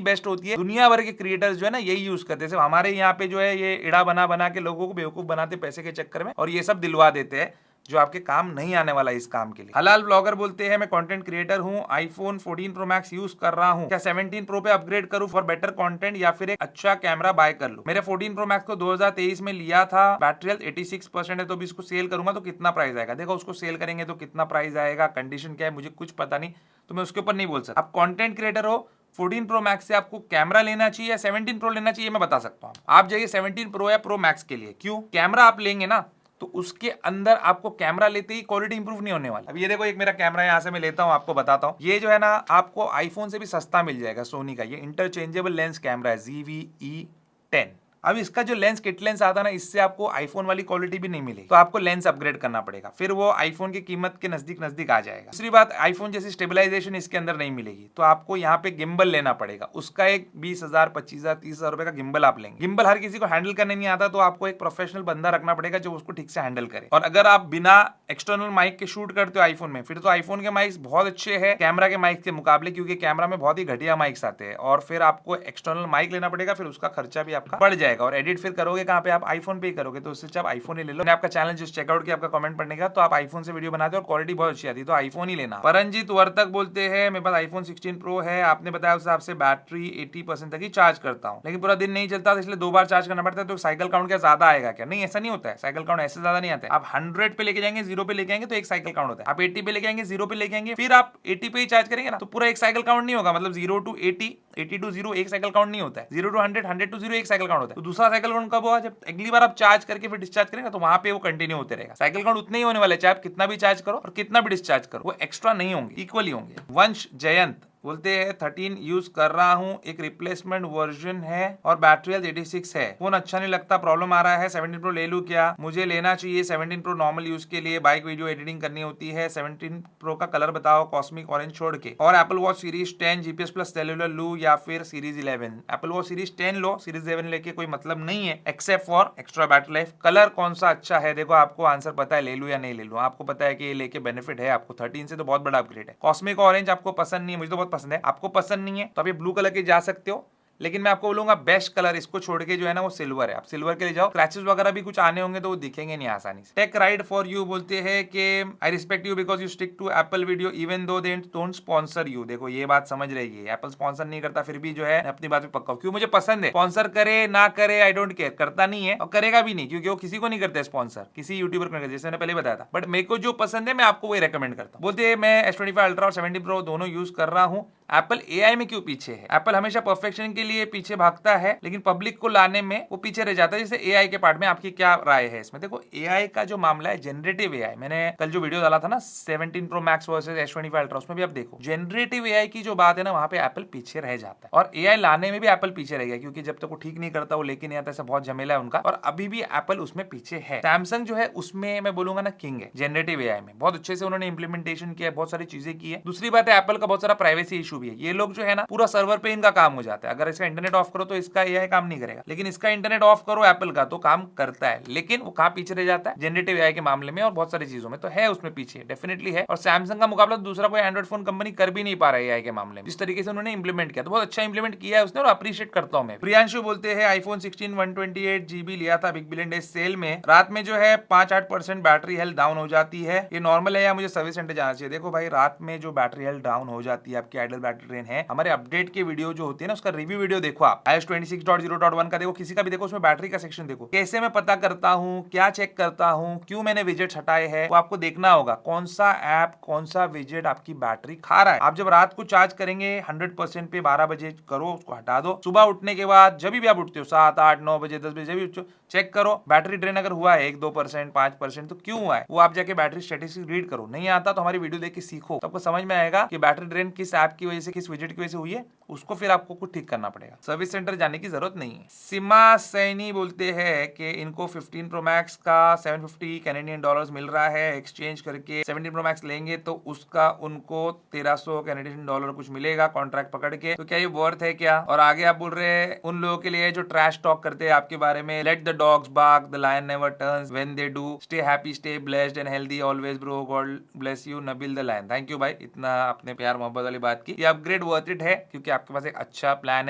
बेस्ट होती है। दुनिया भर के क्रिएटर्स जो है ना यही यूज करते हैं। हमारे यहाँ पे जो है ये इड़ा बना बना के लोगों को बेवकूफ बनाते पैसे के चक्कर में, और ये सब दिलवा देते हैं जो आपके काम नहीं आने वाला है इस काम के लिए। हलाल ब्लॉगर बोलते हैं मैं कंटेंट क्रिएटर हूं, आईफोन 14 प्रो मैक्स यूज कर रहा हूं, क्या 17 प्रो पे अपग्रेड करूं फॉर बेटर कंटेंट या फिर एक अच्छा कैमरा बाय कर लूं? मेरे 14 प्रो मैक्स को 2023 में लिया था, बैटरी हेल्थ 86% है, तो भी इसको सेल करूंगा तो कितना प्राइस आएगा? देखो उसको सेल करेंगे तो कितना प्राइस आएगा, कंडीशन क्या है मुझे कुछ पता नहीं, तो मैं उसके ऊपर नहीं बोल सकता। आप कंटेंट क्रिएटर हो, 14 प्रो मैक्स से आपको कैमरा लेना चाहिए या 17 प्रो लेना चाहिए, मैं बता सकता हूँ। आप जाइए 17 प्रो या प्रो मैक्स के लिए। क्यों? कैमरा आप लेंगे ना तो उसके अंदर आपको कैमरा लेते ही क्वालिटी इंप्रूव नहीं होने वाला। अब ये देखो एक मेरा कैमरा यहाँ से मैं लेता हूँ, आपको बताता हूँ। ये जो है ना आपको आईफोन से भी सस्ता मिल जाएगा, सोनी का। ये इंटरचेंजेबल लेंस कैमरा है ZV-E10। अब इसका जो लेंस किट लेंस आता है ना, इससे आपको आईफोन वाली क्वालिटी भी नहीं मिलेगी, तो आपको लेंस अपग्रेड करना पड़ेगा, फिर वो आईफोन की कीमत के नजदीक नजदीक आ जाएगा। दूसरी बात, आईफोन जैसी स्टेबलाइजेशन इसके अंदर नहीं मिलेगी, तो आपको यहाँ पे गिम्बल लेना पड़ेगा। उसका एक 20,000 25,000 30,000 रुपए का गिम्बल आप लेंगे। गिम्बल हर किसी को हैंडल करने नहीं आता, तो आपको एक प्रोफेशनल बंदा रखना पड़ेगा जो उसको ठीक से हैंडल करे। और अगर आप बिना एक्सटर्नल माइक के शूट करते हो आईफोन में, फिर तो आईफोन के माइक्स बहुत अच्छे हैं कैमरा के माइक के मुकाबले, क्योंकि कैमरा में बहुत ही घटिया माइक्स आते हैं, और फिर आपको एक्सटर्नल माइक लेना पड़ेगा, फिर उसका खर्चा भी आपका बढ़ जाएगा। और एडिट फिर करोगे कहाँ पे? आप आईफोन पे ही करोगे, तो उससे आप आईफोन ही ले लो। मैंने आपका चैनल जो चेकआउट किया आपका कमेंट पढ़ने का, तो आप आईफोन से वीडियो बनाते हो और क्वालिटी बहुत अच्छी आती है, तो आईफोन ही लेना। परनजीत वर्तक बोलते हैं मेरे पास आईफोन 16 प्रो है, आपने बताया उस हिसाब से बैटरी 80% तक ही चार्ज करता हूँ, लेकिन पूरा दिन नहीं चलता, तो इसलिए 2 बार चार्ज करना पड़ता है, तो साइकिल काउंट क्या ज्यादा आएगा क्या? नहीं, ऐसा नहीं होता है, साइकिल काउंट ऐसे ज्यादा नहीं आता है। आप 100 पे लेके जाएंगे, 0 पे लेके आएंगे तो एक साइकिल काउंट होता है। आप 80 पे लेके आएंगे, 0 पे लेके आएंगे, फिर आप 80 पे ही चार्ज करेंगे ना, तो पूरा एक साइकिल काउंट नहीं होगा। मतलब 0 to 80, 80 to 0 एक साइकिल काउंट नहीं होता है, 0 to 100, 100 to 0 एक साइकिल काउंट होता है। तो दूसरा साइकिल काउंट कब होगा? जब अगली बार आप चार्ज करके फिर डिस्चार्ज करेंगे, तो वहां पे वो कंटिन्यू होते रहेगा। साइकिल काउंट उतने ही होने वाले, चाहे आप कितना भी चार्ज करो और कितना भी डिस्चार्ज करो, वो एक्स्ट्रा नहीं होंगे, इक्वली होंगे। वंश जयंत बोलते हैं 13 यूज कर रहा हूं, एक रिप्लेसमेंट वर्जन है और बैटरी हेल्थ 86 है, फोन अच्छा नहीं लगता, प्रॉब्लम आ रहा है, 17 प्रो ले लूं क्या? मुझे लेना चाहिए 17 प्रो नॉर्मल यूज के लिए, बाइक वीडियो एडिटिंग करनी होती है। 17 प्रो का कलर बताओ, कॉस्मिक ऑरेंज छोड़ के। और Apple watch series 10 GPS plus cellular लूं या फिर सीरीज 11? एप्पल वॉच सीरीज 10 लो, सीरीज 11 लेके कोई मतलब नहीं है, except for extra battery life. Colour कौन सा अच्छा है? देखो आपको आंसर पता है, ले लूं या नहीं ले लूं? आपको पता है कि ये लेके बेनिफिट है आपको, 13 से तो बहुत बड़ा अपग्रेड है। कॉस्मिक ऑरेंज आपको पसंद नहीं है, मुझे तो बहुत पसंद है, आपको पसंद नहीं है तो आप ये ब्लू कलर के जा सकते हो, लेकिन मैं आपको बोलूंगा बेस्ट कलर इसको छोड़ के जो है ना वो सिल्वर है, आप सिल्वर के लिए जाओ। क्रैचेस वगैरह भी कुछ आने होंगे तो वो दिखेंगे नहीं आसानी से। टेक राइड फॉर यू बोलते हैं कि I respect you because you stick to Apple video even though they don't sponsor you. देखो ये बात समझ रही है, एप्पल स्पॉन्सर नहीं करता, फिर भी जो है अपनी बात पे पक्का हूं। क्यों? मुझे पसंद है, स्पॉन्सर करे ना करे आई डोंट केयर, करता नहीं है और करेगा भी नहीं, क्योंकि वो किसी को नहीं करता स्पॉन्सर, किसी यूट्यूबर को, जैसे मैंने पहले बताया था। बट मेरे को जो पसंद है मैं आपको वही रेकमेंड करता हूं। बोलते हैं मैं S25 अल्ट्रा और 17 प्रो दोनों यूज कर रहा हूं, एप्पल AI में क्यों पीछे है? एप्पल हमेशा परफेक्शन के लिए पीछे भागता है, लेकिन पब्लिक को लाने में वो पीछे रह जाता है। जैसे AI के पार्ट में आपकी क्या राय है इसमें? देखो AI का जो मामला है, जनरेटिव AI, मैंने कल जो वीडियो डाला था ना 17 pro max versus S25 ultra, उसमें भी आप देखो जनरेटिव AI की जो बात है ना, वहां पे एप्पल पीछे रह जाता है, और AI लाने में भी एप्पल पीछे रह गया, क्योंकि जब तक वो ठीक नहीं करता वो लेके नहीं आता, ऐसा बहुत झमेला है उनका, और अभी भी एप्पल उसमें पीछे है। सैमसंग जो है उसमें मैं बोलूंगा ना किंग है जनरेटिव AI में, बहुत अच्छे से उन्होंने इंप्लीमेंटेशन किया है, बहुत सारी चीजें की है। दूसरी बात है एप्पल का बहुत सारा प्राइवेसी इशू भी है। ये लोग जो है ना पूरा सर्वर पे इनका काम हो जाता है, अगर इसका इंटरनेट ऑफ करो तो इसका AI काम नहीं करेगा, लेकिन इसका इंटरनेट ऑफ करो एप्पल का तो काम करता है। लेकिन वो कहां पीछे रह जाता है? जनरेटिव AI के मामले में और बहुत सारी चीजों में, तो है उसमें पीछे, डेफिनेटली है। और सैमसंग का मुकाबला दूसरा कोई एंड्रॉइड फोन कंपनी कर भी नहीं पा रहा है AI के मामले में, जिस तरीके से उन्होंने इंप्लीमेंट किया, तो बहुत अच्छा इंप्लीमेंट किया है उसने और अप्रिशिएट करता हूं मैं। प्रियांशु बोलते हैं आईफोन 16 128 GB लिया था बिग बिलियन डे सेल में, रात में जो है 5-8% बैटरी हेल्थ डाउन हो जाती है, ये नॉर्मल है या मुझे सर्विस सेंटर जाना चाहिए? देखो भाई, रात में जो बैटरी हेल्थ डाउन हो जाती है आपकी आइडल बैटरी ड्रेन है, हमारे अपडेट के वीडियो जो होती है ना उसका रिव्यू वीडियो देखो आप, iOS 26.0.1 का देखो, किसी का भी देखो, उसमें बैटरी का सेक्शन देखो। कैसे मैं पता करता हूँ, क्या चेक करता हूँ, क्यों मैंने विजेट्स हटाए हैं, वो आपको देखना होगा। कौन सा ऐप, कौन सा विजेट आपकी बैटरी खा रहा है। आप जब रात को चार्ज करेंगे 100% पे 12 बजे करो, उसको हटा दो। सुबह उठने के बाद जब भी आप उठते हो 7, 8, 9 बजे, 10 बजे, जब भी उठो, चेक करो बैटरी ड्रेन अगर हुआ है 1-2%, 5%, तो क्यों हुआ है वो आप जाके बैटरी स्टैटिस्टिक्स रीड करो। नहीं आता तो हमारी वीडियो देख के सीखो, तो आपको समझ में आएगा कि बैटरी ड्रेन किस ऐप की वजह से, किस विजेट की वजह से हुई है, उसको फिर आपको कुछ ठीक करना पड़ेगा। सर्विस सेंटर जाने की जरूरत नहीं है। सीमा सैनी बोलते हैं कि इनको 15 प्रो मैक्स का 750 कैनेडियन डॉलर्स मिल रहा है, एक्सचेंज करके 17 प्रो मैक्स लेंगे तो उसका उनको 1300 कैनेडियन डॉलर कुछ मिलेगा कॉन्ट्रैक्ट पकड़ के। तो क्या ये वर्थ है क्या? और आगे आप बोल रहे हैं उन लोगों के लिए जो ट्रैश टॉक करते हैं आपके बारे में, let the dogs bark, the lion never turns, when they do, stay happy, stay blessed and healthy always bro, God bless you, Nabeel the lion. Thank you भाई, इतना अपने प्यार मोहब्बत वाली बात की। ये अपग्रेड वर्थ इट है क्योंकि आपके पास एक अच्छा प्लान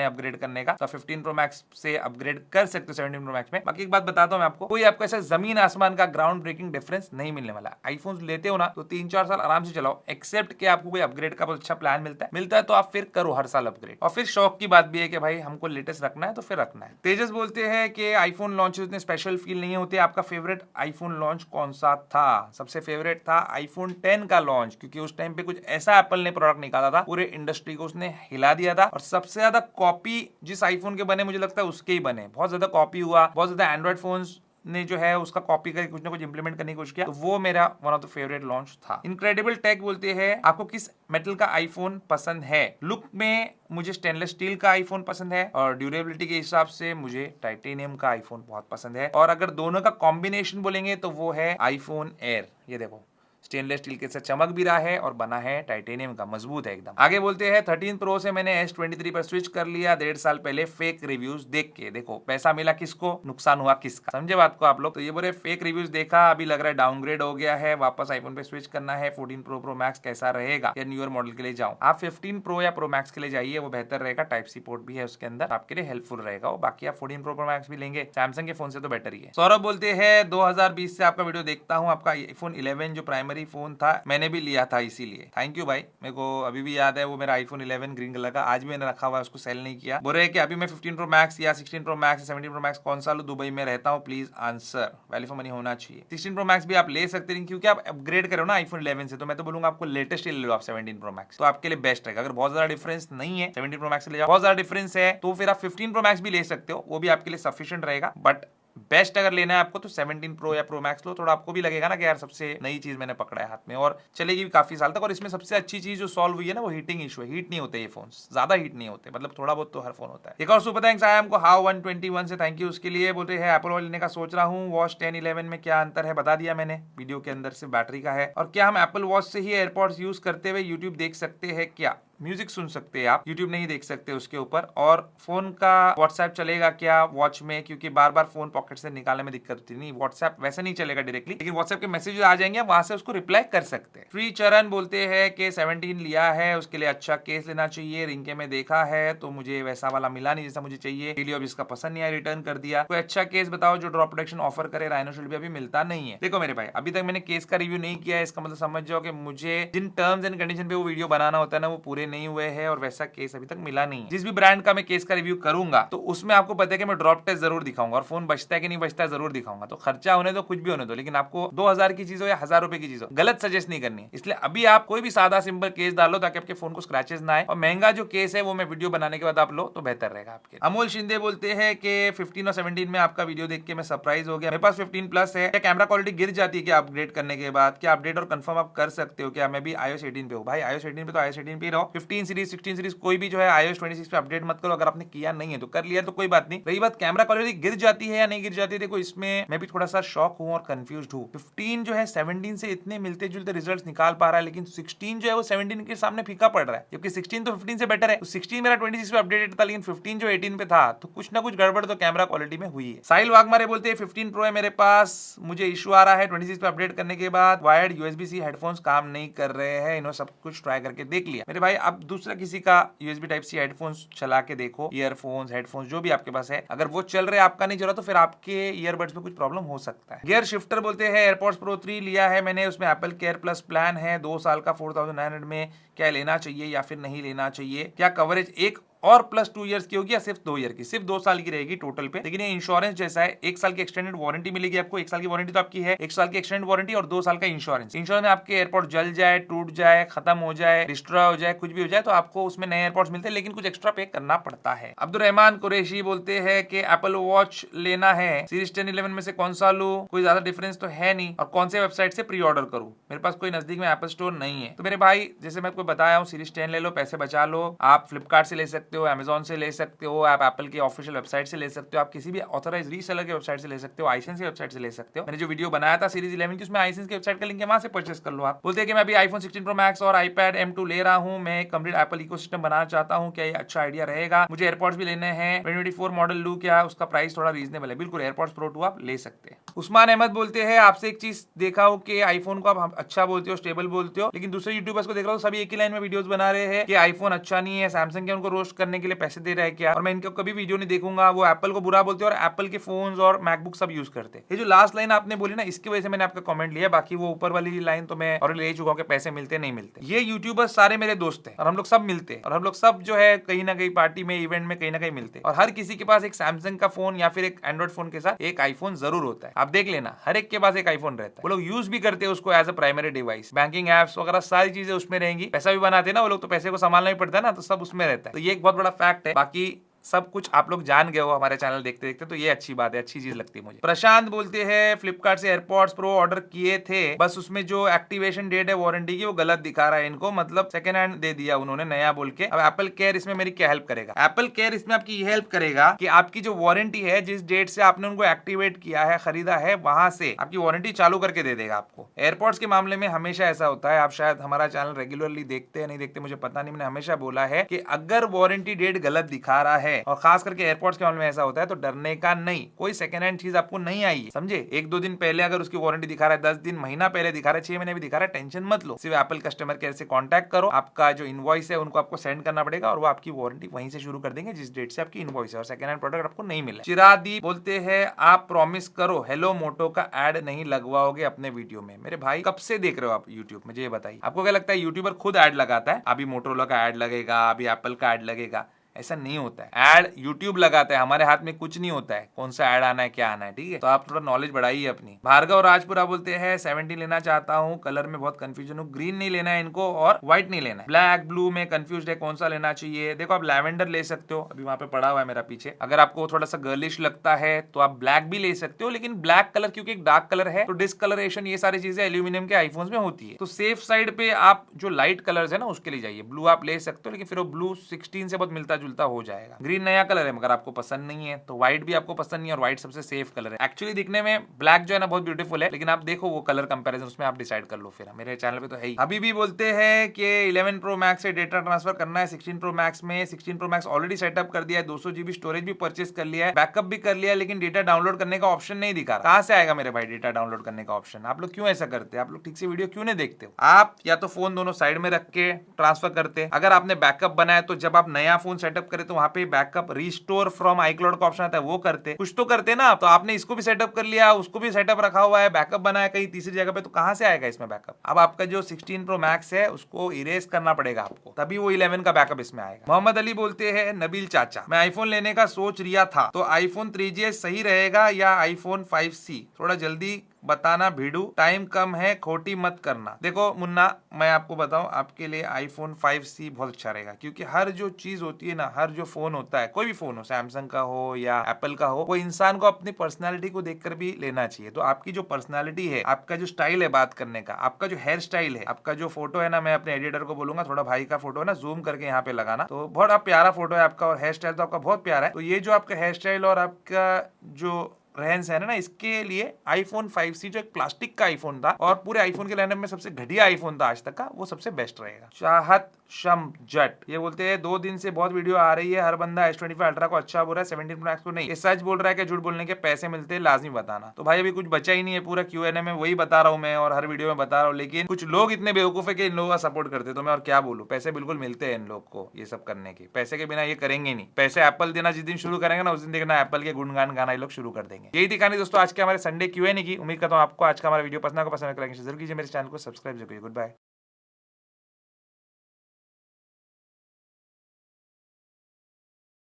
है अपग्रेड करने का। तो 15 प्रो मैक्स से अपग्रेड कर सकते हो 17 प्रो मैक्स में। बाकी एक बात बताता हूं मैं आपको, कोई आपको ऐसा जमीन आसमान का ग्राउंड ब्रेकिंग डिफरेंस नहीं मिलने वाला। आईफोन लेते हो ना तो 3-4 साल आराम से चलाओ, एक्सेप्ट कि आपको कोई अपग्रेड का बहुत अच्छा प्लान मिलता है तो आप फिर करो हर साल अपग्रेड। और फिर शौक की बात भी है कि भाई हमको लेटेस्ट रखना है तो फिर रखना है। तेजस बोलते हैं कि आईफोन लॉन्च उतने स्पेशल फील नहीं होते। आपका फेवरेट आईफोन लॉन्च कौन सा था? सबसे फेवरेट था आईफोन 10 का लॉन्च, क्योंकि उस टाइम पे कुछ ऐसा एप्पल ने प्रोडक्ट निकाला था, पूरे इंडस्ट्री को उसने हिला दिया था। और सबसे ज्यादा कॉपी जिस आईफोन के बने मुझे लगता है उसके ही बने, बहुत ज्यादा कॉपी हुआ, बहुत ज्यादा एंड्रॉइड फोन्स ने जो है उसका कॉपी करके कुछ ना कुछ इंप्लीमेंट करने की कोशिश किया। तो वो मेरा one of the favourite launch था। इनक्रेडिबल टेक बोलते हैं आपको किस मेटल का आईफोन पसंद है? लुक में मुझे स्टेनलेस स्टील का आईफोन पसंद है और ड्यूरेबिलिटी के हिसाब से मुझे टाइटेनियम का आईफोन बहुत पसंद है। और अगर दोनों का कॉम्बिनेशन बोलेंगे तो वो है आईफोन एयर। ये देखो स्टेनलेस स्टील के साथ चमक भी रहा है और बना है टाइटेनियम का, मजबूत है एकदम। आगे बोलते हैं 13 प्रो से मैंने S23 पर स्विच कर लिया 1.5 साल पहले फेक रिव्यूज देख के। देखो पैसा मिला किसको, नुकसान हुआ किसका, समझे बात को आप लोग? तो ये बोले फेक रिव्यूज देखा, अभी लग रहा है डाउनग्रेड हो गया है, वापस आईफोन पे स्विच करना है। 14 प्रो प्रो मैक्स कैसा रहेगा या न्यूअर मॉडल के लिए जाऊं? आप 15 प्रो या प्रो मैक्स के लिए जाइए, वो बेहतर रहेगा। टाइप सी पोर्ट भी है उसके अंदर, आपके लिए हेल्पफुल रहेगा। बाकी आप 14 प्रो प्रो मैक्स भी लेंगे सैमसंग के फोन से तो बेटर ही है। सौरभ बोलते हैं 2020 से आपका वीडियो देखता हूँ, आपका आईफोन 11 जो प्राइमरी फोन था मैंने भी लिया था इसीलिए। थैंक यू भाई, मेरे को अभी भी याद है वो मेरा आईफोन 11 ग्रीन कलर का, आज भी मैंने रखा हुआ है, उसको सेल नहीं किया। बोल रहे हैं कि अभी मैं 15 प्रो मैक्स या 16 प्रो मैक्स या 17 प्रो मैक्स कौन सा लूं, दुबई में रहता हूं, please answer. Value for money होना चाहिए। 16 प्रो मैक्स भी आप ले सकते हैं क्योंकि आप अपग्रेड करो ना आईफोन 11 से, तो मैं तो बोलूंगा आपको लेटेस्ट ही ले लो आप 17 प्रो मैक्स, तो आपके लिए बेस्ट रहेगा। अगर बहुत ज्यादा डिफरेंस नहीं है 17 प्रो मैक्स से ले जाओ, बहुत ज्यादा डिफरेंस है तो फिर आप 15 प्रो मैक्स भी ले सकते हो, वो भी आपके लिए सफिशिएंट रहेगा। बट बेस्ट अगर लेना है आपको तो 17 प्रो या प्रो मैक्स लो। थोड़ा आपको भी लगेगा ना कि यार सबसे नई चीज मैंने पकड़ा है हाथ में और चलेगी भी काफी साल तक। और इसमें सबसे अच्छी चीज जो सॉल्व हुई है ना वो हीटिंग इशू है। हीट नहीं होते ये फोन, ज्यादा हीट नहीं होते, मतलब थोड़ा बहुत तो हर फोन होता है। एक और सुपर थैंक्स आया हमको हाउ 121 से, थैंक यू उसके लिए। बोलते हैं एप्पल वॉच लेने का सोच रहा हूँ, वॉच 10 11 में क्या अंतर है बता दिया मैंने वीडियो के अंदर, से बैटरी का है। और क्या हम एप्पल वॉच से ही एयरपॉड्स यूज करते हुए यूट्यूब देख सकते हैं क्या? म्यूजिक सुन सकते हैं आप, यूट्यूब नहीं देख सकते उसके ऊपर। और फोन का व्हाट्सएप चलेगा क्या वॉच में? क्योंकि बार बार फोन पॉकेट से निकालने में दिक्कत होती नहीं, व्हाट्सएप वैसे नहीं चलेगा डायरेक्टली, लेकिन व्हाट्सएप के मैसेज आ जाएंगे, वहां से उसको रिप्लाई कर सकते हैं। श्री चरण बोलते हैं कि 17 लिया है, उसके लिए अच्छा केस लेना चाहिए, रिंके में देखा है तो मुझे वैसा वाला मिला नहीं जैसा मुझे चाहिए, अब इसका पसंद नहीं आया, रिटर्न कर दिया। कोई अच्छा केस बताओ जो ड्रॉप प्रोटेक्शन ऑफर करे, राइनोशील्ड भी अभी मिलता नहीं है। देखो मेरे भाई, अभी तक मैंने केस का रिव्यू नहीं किया है, इसका मतलब समझ जाओ कि मुझे जिन टर्म्स एंड कंडीशन पे वो वीडियो बनाना होता है ना वो पूरे नहीं हुए हैं और वैसा केस अभी तक मिला नहीं है। जिस भी ब्रांड का मैं केस का रिव्यू करूंगा तो उसमें आपको पता है कि मैं ड्रॉप टेस्ट जरूर दिखाऊंगा और फोन बचता है कि नहीं बचता है जरूर दिखाऊंगा। तो खर्चा होने दो, कुछ भी होने दो, लेकिन आपको 2000 की चीज हो या 1000 रुपए की चीज हो गलत सजेस्ट नहीं करनी है। इसलिए अभी आप कोई भी सादा सिंपल केस डालो ताकि आपके फोन को स्क्रैचेस ना आए, और महंगा जो केस है वो मैं वीडियो बनाने के बाद आप लो तो बेहतर रहेगा आपके। अमोल शिंदे बोलते हैं कि 15 और 17 में आपका वीडियो देख के मैं सरप्राइज हो गया, मेरे पास 15 प्लस है, क्या कैमरा क्वालिटी गिर जाती है क्या अपग्रेड करने के बाद? क्या अपडेट और कंफर्म आप कर सकते हो क्या? मैं भी iOS 18 पे हूँ भाई, iOS 18 पे तो iOS 18 पे रहो। 15 सीरीज 16 सीरीज कोई भी जो है iOS 26 पे अपडेट मत करो। अगर आपने किया नहीं है तो कर लिया तो कोई बात नहीं। रही बात कैमरा क्वालिटी गिर जाती है या नहीं गिर जाती है, देखो इसमें मैं भी थोड़ा सा शॉक हूँ और कंफ्यूज्ड हूँ। 15 जो है 17 से इतने मिलते जुलते रिजल्ट्स निकाल पा रहा है, लेकिन 16 जो है वो 17 के सामने फीका पड़ रहा है, जबकि 16 तो 15 से बेटर है। तो 16 मेरा 26 पे अपडेटेड था, लेकिन 15 जो 18 पे था, तो कुछ ना कुछ गड़बड़ तो कैमरा क्वालिटी में हुई है। साहिल वाघमारे बोलते हैं 15 प्रो है मेरे पास, मुझे इशू आ रहा है 26 पे अपडेट करने के बाद, वायर्ड USB-C हेडफोन्स काम नहीं कर रहे हैं, इन्होंने सब कुछ ट्राई करके देख लिया। मेरे भाई अब दूसरा किसी का USB टाइप सी हेडफोन्स चला के देखो, ईयरफोन्स हेडफोन्स जो भी आपके पास है, अगर वो चल रहे आपका नहीं चल रहा तो फिर आपके ईयरबड्स में कुछ प्रॉब्लम हो सकता है। गियर शिफ्टर बोलते हैं एयरपॉड्स प्रो 3 लिया है मैंने, उसमें एप्पल केयर प्लस प्लान है 2 साल का 4900 में, क्या लेना चाहिए या फिर नहीं लेना चाहिए? क्या कवरेज एक और प्लस 2 ईयर्स की होगी या सिर्फ 2 ईयर की? सिर्फ 2 साल की रहेगी टोटल पे। लेकिन ये इंश्योरेंस जैसा है, 1 साल की एक्सटेंडेड वारंटी मिलेगी आपको। 1 साल की वारंटी तो आपकी है, 1 साल की एक्सटेंडेड वारंटी और 2 साल का इंश्योरेंस। इंश्योरेंस में आपके एयरपोर्ट जल जाए, टूट जाए, खत्म हो जाए, डिस्ट्रॉय हो जाए, कुछ भी हो जाए तो आपको उसमें नए एयरपोर्ट्स मिलते हैं, लेकिन कुछ एक्स्ट्रा पे करना पड़ता है। अब्दुल रहमान कुरैशी बोलते हैं कि एप्पल वॉच लेना है, सीरीज 10 11 में से कौन सा लूं? कोई ज्यादा डिफरेंस तो है नहीं, और कौन से वेबसाइट से प्री ऑर्डर करूं? मेरे पास कोई नजदीक में एप्पल स्टोर नहीं है। तो मेरे भाई जैसे मैं आपको बताया हूँ, सीरीज 10 ले लो, पैसे बचा लो। आप फ्लिपकार्ट से ले सकते हो, अमेजोन से ले सकते हो, आप एप्पल की ऑफिशियल वेबसाइट से ले सकते हो, आप किसी भी ऑथराइज रीसेलर की वेबसाइट से ले सकते हो, आइसेंस की वेबसाइट से ले सकते हो। मैंने जो वीडियो बनाया था सीरीज 11 की, उसमें आइसेंस की वेबसाइट का लिंक है, वहां से परचेस कर लो। आप बोलते हैं कि मैं अभी आईफोन 16 प्रो मैक्स और आईपैड M2 ले रहा हूं, मैं कंप्लीट एप्पल इकोसिस्टम बनाना चाहता हूं, क्या ये अच्छा आइडिया रहेगा? मुझे एयरपोर्ट्स भी लेने हैं, 2024 मॉडल लूं क्या? उसका प्राइस थोड़ा रीजनेबल है। बिल्कुल, एयरपोर्ट्स प्रो 2 आप ले सकते हैं। उस्मान अहमद बोलते हैं आपसे एक चीज देखा हो कि आईफोन को आप अच्छा बोलते हो, स्टेबल बोलते हो, लेकिन दूसरे यूट्यूबर्स को देख रहा हूं सभी एक ही लाइन में वीडियोस बना रहे हैं कि आईफोन अच्छा नहीं है, सैमसंग के उनको रोस्ट करने के लिए पैसे दे रहा है क्या? और मैं इनको कभी वीडियो नहीं देखूंगा, वो एप्पल को बुरा बोलते हैं और एप्पल के फोन्स और मैकबुक सब यूज करते हैं। ये जो लास्ट लाइन आपने बोली ना, इसकी वजह से मैंने आपका कमेंट लिया, बाकी वो ऊपर वाली लाइन तो मैं ऑलरेडी ले चुका हूं कि पैसे मिलते नहीं मिलते। ये यूट्यूबर्स सारे मेरे दोस्त हैं और हम लोग सब मिलते हैं, और हम लोग सब जो है कहीं ना कहीं पार्टी में, इवेंट में कहीं ना कहीं मिलते हैं, और हर किसी के पास एक सैमसंग का फोन या फिर एक एंड्रॉइड फोन के साथ एक आईफोन जरूर होता है। आप देख लेना, हर एक के पास एक आईफोन रहता है। वो लोग यूज भी करते हैं उसको as a primary device, banking apps वगैरह सारी चीजें उसमें रहेंगी, पैसा भी बनाते हैं ना वो लोग, तो पैसे को संभालना ही पड़ता है ना, तो सब उसमें रहता है। तो ये एक बहुत बड़ा फैक्ट है। बाकी सब कुछ आप लोग जान गए हो हमारे चैनल देखते देखते, तो ये अच्छी बात है, अच्छी चीज लगती है मुझे। प्रशांत बोलते हैं फ्लिपकार्ट से एयरपॉड्स प्रो ऑर्डर किए थे, बस उसमें जो एक्टिवेशन डेट है वारंटी की वो गलत दिखा रहा है इनको, मतलब सेकंड हैंड दे दिया उन्होंने नया बोल के। अब एप्पल केयर इसमें मेरी क्या हेल्प करेगा? एप्पल केयर इसमें आपकी ये हेल्प करेगा कि आपकी जो वारंटी है, जिस डेट से आपने उनको एक्टिवेट किया है, खरीदा है, वहां से आपकी वारंटी चालू करके दे देगा आपको। एयरपोर्ट्स के मामले में हमेशा ऐसा होता है, आप शायद हमारा चैनल रेगुलरली देखते हैं नहीं देखते मुझे पता नहीं, मैंने हमेशा बोला है कि अगर वारंटी डेट गलत दिखा रहा है, और खास करके एयरपोर्ट्स के मामले में ऐसा होता है, तो डरने का नहीं। कोई सेकंड हैंड चीज आपको नहीं आई है, समझे? 1-2 दिन पहले अगर उसकी वारंटी दिखा रहा है, 10 दिन, महीना पहले दिखा रहा है, 6 महीने भी दिखा रहा है, टेंशन मत लो। सिर्फ एप्पल कस्टमर केयर से कांटेक्ट करो, आपका जो इनवॉइस है उनको आपको सेंड करना पड़ेगा, और वो आपकी वारंटी वहीं से शुरू कर देंगे जिस डेट से आपकी इनवॉइस है, और सेकंड हैंड प्रोडक्ट आपको नहीं मिला। चिरादी बोलते हैं आप प्रॉमिस करो हेलो मोटो का एड नहीं लगवाओगे अपने वीडियो में। मेरे भाई कब से देख रहे हो आप यूट्यूब? मुझे ये बताइए, आपको क्या लगता है यूट्यूबर खुद एड लगाता है? अभी मोटोरोला का एड लगेगा, अभी एप्पल का एड लगेगा? ऐसा नहीं होता है। ऐड यूट्यूब लगाता है, हमारे हाथ में कुछ नहीं होता है कौन सा ऐड आना है, क्या आना है, ठीक है? तो आप थोड़ा नॉलेज बढ़ाइए अपनी। भार्गव राजपुरा बोलते हैं 17 लेना चाहता हूँ, कलर में बहुत कंफ्यूजन हूँ, ग्रीन नहीं लेना है इनको और व्हाइट नहीं लेना है, ब्लैक ब्लू में कंफ्यूज है कौन सा लेना चाहिए। देखो आप लैवेंडर ले सकते हो, अभी वहां पे पड़ा हुआ है मेरा पीछे। अगर आपको थोड़ा सा गर्लिश लगता है तो आप ब्लैक भी ले सकते हो, लेकिन ब्लैक कलर क्योंकि एक डार्क कलर है, तो डिस्कलरेशन ये सारी चीजें एल्यूमिनियम के आईफोन्स में होती है, तो सेफ साइड पे आप जो लाइट कलर्स है ना उसके लिए जाइए। ब्लू आप ले सकते हो, लेकिन फिर वो ब्लू 16 से बहुत मिलता जुलता हो जाएगा। ग्रीन नया कलर है मगर आपको पसंद नहीं है, तो व्हाइट भी आपको पसंद नहीं है, और व्हाइट सबसे सेफ कलर है। एक्चुअली दिखने में ब्लैक जो है ना बहुत ब्यूटीफुल है, लेकिन आप देखो वो कलर कंपैरिजन, उसमें आप डिसाइड कर लो। फिर मेरे चैनल पे तो है ही। अभी भी बोलते हैं कि 11 प्रो मैक्स से डेटा ट्रांसफर करना है 16 प्रो मैक्स में। 16 प्रो मैक्स ऑलरेडी सेटअप कर दिया है, 200 GB स्टोरेज भी परचेस कर लिया है, बैकअप भी कर लिया है, लेकिन डेटा डाउनलोड करने का ऑप्शन नहीं दिखा रहा। कहां से आएगा मेरे भाई डेटा डाउनलोड करने का ऑप्शन? आप लोग क्यों ऐसा करते हैं? आप लोग ठीक से वीडियो क्यों नहीं देखते हो? आप या तो फोन दोनों साइड में रख के ट्रांसफर करते। अगर आपने बैकअप बनाया तो जब आप नया फोन सेटअप करे तो वहां पे बैकअप रिस्टोर फ्रॉम iCloud का ऑप्शन आता है, वो करते। कुछ तो करते ना। तो आपने इसको भी सेटअप कर लिया, उसको भी सेटअप रखा हुआ है, बैकअप बनाया कहीं तीसरी जगह पे, तो कहां से आएगा इसमें बैकअप? अब आपका जो 16 प्रो मैक्स है उसको इरेज करना पड़ेगा आपको, तभी वो 11 का बैकअप इसमें आएगा। मोहम्मद अली बोलते हैं नबील चाचा मैं आईफोन लेने का सोच रिया था, तो आईफोन 3GS सही रहेगा या आईफोन 5C? थोड़ा जल्दी बताना भिड़ू, टाइम कम है, खोटी मत करना। देखो मुन्ना, मैं आपको बताऊं, आपके लिए आईफोन 5C बहुत अच्छा रहेगा, क्योंकि हर जो चीज होती है ना, हर जो फोन होता है, कोई भी फोन हो, सैमसंग का हो या एप्पल का हो, वो इंसान को अपनी पर्सनालिटी को देखकर भी लेना चाहिए। तो आपकी जो पर्सनालिटी है, आपका जो स्टाइल है बात करने का, आपका जो हेयर स्टाइल है, आपका जो फोटो है ना, मैं अपने एडिटर को बोलूंगा थोड़ा भाई का फोटो है ना जूम करके यहाँ पे लगाना, तो बहुत प्यारा फोटो है आपका, और हेयर स्टाइल तो आपका बहुत प्यारा है। तो ये जो आपका हेयर स्टाइल और आपका जो रहन सहन है ना, इसके लिए आईफोन 5C जो एक प्लास्टिक का आईफोन था और पूरे आईफोन के लाइनअप में सबसे घटिया आईफोन था आज तक का, वो सबसे बेस्ट रहेगा। चाहत शम जट ये बोलते हैं 2 दिन से बहुत वीडियो आ रही है, हर बंदा S25 अल्ट्रा को अच्छा बोल रहा है, 17 प्रो मैक्स को नहीं। ये सच बोल रहा है कि झूठ बोलने के पैसे मिलते हैं? लाजमी बताना। तो भाई अभी कुछ बचा ही नहीं है, पूरा Q&A में वही बता रहा हूँ मैं, और हर वीडियो में बता रहा हूँ, लेकिन कुछ लोग इतने बेवकूफ है कि इन लोगों का सपोर्ट करते, तो मैं और क्या बोलूँ। पैसे बिल्कुल मिलते हैं इन लोग को ये सब करने के, पैसे के बिना ये करेंगे नहीं। पैसे एप्पल देना जिस दिन शुरू करेंगे ना, उस दिन देखना एप्पल के गुणगान गाना ये लोग शुरू कर देंगे। यही दिखानी दोस्तों आज के हमारे संडे Q&A की। उम्मीद करता हूँ आपको आज का हमारा वीडियो पसंद आएगा, पसंद जरूर कीजिए, मेरे चैनल को सब्सक्राइब जरूर कीजिए। Good bye.